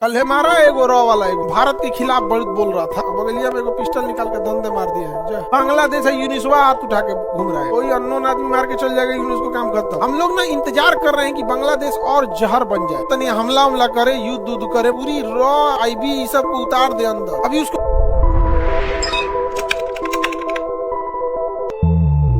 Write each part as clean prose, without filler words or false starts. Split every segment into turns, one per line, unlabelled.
कल है मारा एगो रॉ वाला एगो भारत के खिलाफ बहुत बोल रहा था, बगलिया में एगो पिस्टल निकाल के धंधे मार दिए हैं। बांग्लादेश है यूनिसवा हाथ उठा के घूम रहा है, कोई अननोन आदमी मार के चल जाएगा, यूनिस को काम करता। हम लोग ना इंतजार कर रहे हैं कि बांग्लादेश और जहर बन जाए, तनी हमला करे, युद्ध करे, पूरी रॉ आईबी सब उतार दे अंदर। अभी उसको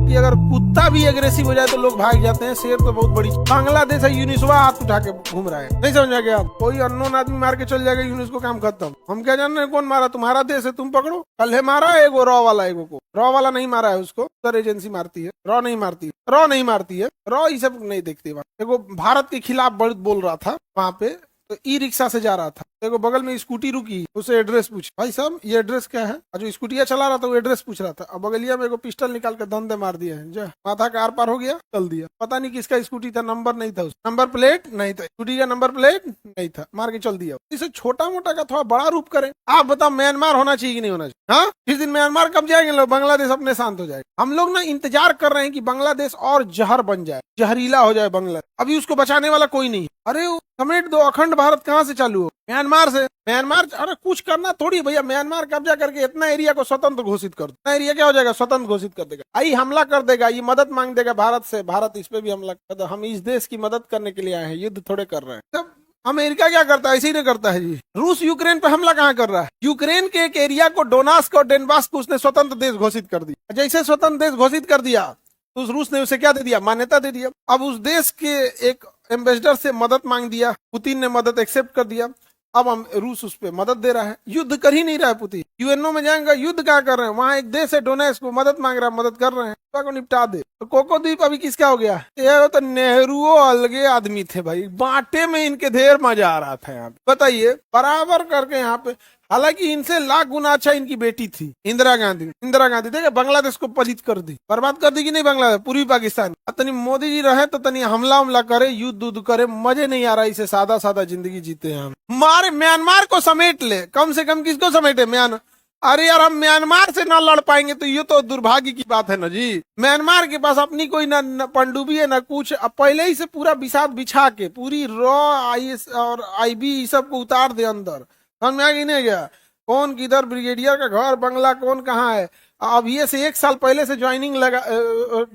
कि अगर कुत्ता भी एग्रेसिव हो जाए तो लोग भाग जाते हैं, शेर तो बहुत बड़ी। बांग्लादेश है यूनिसवा हाथ उठा के घूम रहा है, नहीं समझ गया आप? कोई अननोन आदमी मार के चल जाएगा, यूनिस को काम खत्म। हम क्या जान रहे हैं कौन मारा? तुम्हारा देश है, तुम पकड़ो। कल है मारा एगो रॉ वाला एगो को, रॉ वाला नहीं मारा है उसको, सर एजेंसी मारती है, रॉ नहीं मारती है, रॉ नहीं मारती है, रॉ ये सब नहीं देखती। एगो भारत के खिलाफ बहुत बोल रहा था वहां पे, तो ई रिक्शा से जा रहा था, देखो बगल में स्कूटी रुकी, उसे एड्रेस पूछ, भाई साहब ये एड्रेस क्या है? जो स्कूटिया चला रहा था वो एड्रेस पूछ रहा था, अब बगलिया में एगो पिस्टल निकाल के धंधे मार दिया है, जो माथा का आर पार हो गया, चल दिया। पता नहीं किसका स्कूटी था, नंबर नहीं था, नंबर प्लेट नहीं था, स्कूटी का नंबर प्लेट नहीं था, मार के चल दिया। इसे छोटा मोटा का थोड़ा बड़ा रूप करे। आप बताओ म्यांमार होना चाहिए कि नहीं होना चाहिए? हाँ, किस दिन म्यांमार कब जाएंगे लोग, बांग्लादेश अपने शांत हो जाएगा। हम लोग ना इंतजार कर रहे हैं कि बांग्लादेश और जहर बन जाए, जहरीला हो जाए बांग्लादेश। अभी उसको बचाने वाला कोई नहीं। अरे समेट दो, अखंड भारत कहाँ से चालू हो? म्यांमार से। म्यांमार, अरे कुछ करना थोड़ी भैया, म्यांमार कब्जा करके इतना एरिया को स्वतंत्र घोषित कर दो, इतना एरिया क्या हो जाएगा, स्वतंत्र घोषित कर देगा। आई हमला कर देगा, ये मदद मांग देगा भारत से, भारत इस पे भी हमला कर देगा। हम इस देश की मदद करने के लिए आए हैं, युद्ध थोड़े कर रहे हैं। तब अमेरिका क्या करता है? ऐसे ही नहीं करता है जी। रूस यूक्रेन पे हमला कहाँ कर रहा है? यूक्रेन के एक एरिया को, डोनास्क और डेनबास्क को उसने स्वतंत्र देश घोषित कर दिया। जैसे स्वतंत्र देश घोषित कर दिया तो उस रूस ने उसे क्या दे दिया? मान्यता दे दिया। अब उस देश के एक एम्बेसडर से मदद मांग दिया, पुतिन ने मदद एक्सेप्ट कर दिया। अब हम रूस उस पे मदद दे रहा है, युद्ध कर ही नहीं रहा है पुतिन। यूएनओ में जाएंगे, युद्ध क्या कर रहे हैं? वहाँ एक देश है डोनेस्क, को मदद मांग रहा है, मदद कर रहे हैं, को निपटा दे। तो कोको द्वीप अभी किसका हो गया? ये तो नेहरू अलगे आदमी थे भाई, बांटे में इनके ढेर मजा आ रहा था। यहाँ पे बताइए, बराबर करके यहाँ पे, हालांकि इनसे लाख गुना अच्छा इनकी बेटी थी इंदिरा गांधी। इंदिरा गांधी देखे बांग्लादेश को पलित कर दी, बर्बाद कर दी कि नहीं बांग्लादेश, पूर्वी पाकिस्तान। तनी मोदी जी रहे तो तनी हमला करे, युद्ध करे, मजे नहीं आ रहा। इसे सादा सादा जिंदगी जीते हैं हम। मारे म्यांमार को समेट ले, कम से कम किसको समेटे? म्यांमार। अरे यार, हम म्यांमार से ना लड़ पाएंगे तो ये तो दुर्भाग्य की बात है ना जी। म्यांमार के पास अपनी कोई न पनडुब्बी है, न कुछ। अब पहले ही से पूरा बिसात बिछा के पूरी रॉ आईएस और आईबी सब को उतार दे अंदर। समझ में आ गई नहीं गया? कौन किधर ब्रिगेडियर का घर बंगला कौन कहाँ है। अब ये से एक साल पहले से ज्वाइनिंग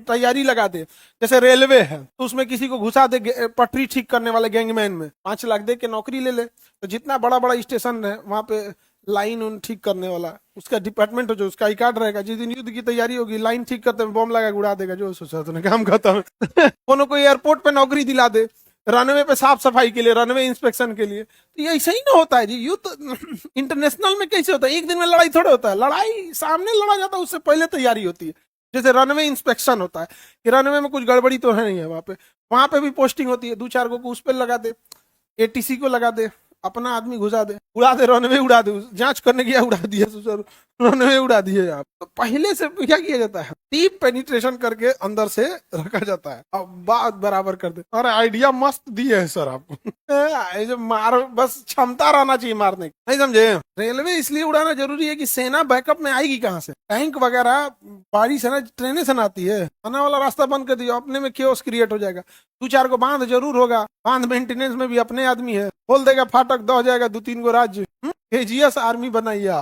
तैयारी लगा दे। जैसे रेलवे है तो उसमें किसी को घुसा दे, पटरी ठीक करने वाले गैंगमैन में 5 लाख दे के नौकरी ले ले। तो जितना बड़ा बड़ा स्टेशन है वहां पे लाइन उन ठीक करने वाला उसका डिपार्टमेंट हो, जो उसका आई कार्ड रहेगा। जिस दिन युद्ध की तैयारी होगी, लाइन ठीक करते में बम लगा उड़ा देगा, जो सोचा तूने काम खत्म। कोनो को एयरपोर्ट पे नौकरी दिला दे, रनवे पे साफ सफाई के लिए, रनवे इंस्पेक्शन के लिए। तो ये ऐसा ही ना होता है जी। युद्ध इंटरनेशनल में कैसे होता है? एक दिन में लड़ाई थोड़े होता है, लड़ाई सामने लड़ा जाता है, उससे पहले तैयारी होती है। जैसे रनवे इंस्पेक्शन होता है कि रनवे में कुछ गड़बड़ी तो है नहीं है, वहां पे भी पोस्टिंग होती है। 2-4 को उस पर लगा दे, एटीसी को लगा दे, अपना आदमी घुसा दे, उड़ा दे, रनवे उड़ा दे। जांच करने गया, उड़ा दिया, रनवे उड़ा दिए आप। तो पहले से क्या किया जाता है? डीप पेनिट्रेशन करके अंदर से रखा जाता है। अब बात बराबर कर दे। अरे आइडिया मस्त दिए है सर आपको। जो मार, बस क्षमता रहना चाहिए मारने की, नहीं समझे? रेलवे इसलिए उड़ाना जरूरी है कि सेना बैकअप में आएगी कहाँ से? टैंक वगैरह बारी से ना, ट्रेनें से आती है, आना वाला रास्ता बंद कर दिया, अपने में केओस क्रिएट हो जाएगा। 2-4 को बांध जरूर होगा, बांध मेंटेनेंस में भी अपने आदमी है, खोल देगा फाटक, दो हो जाएगा 2-3 गो राज्य। केजीएस आर्मी बनाइए आप।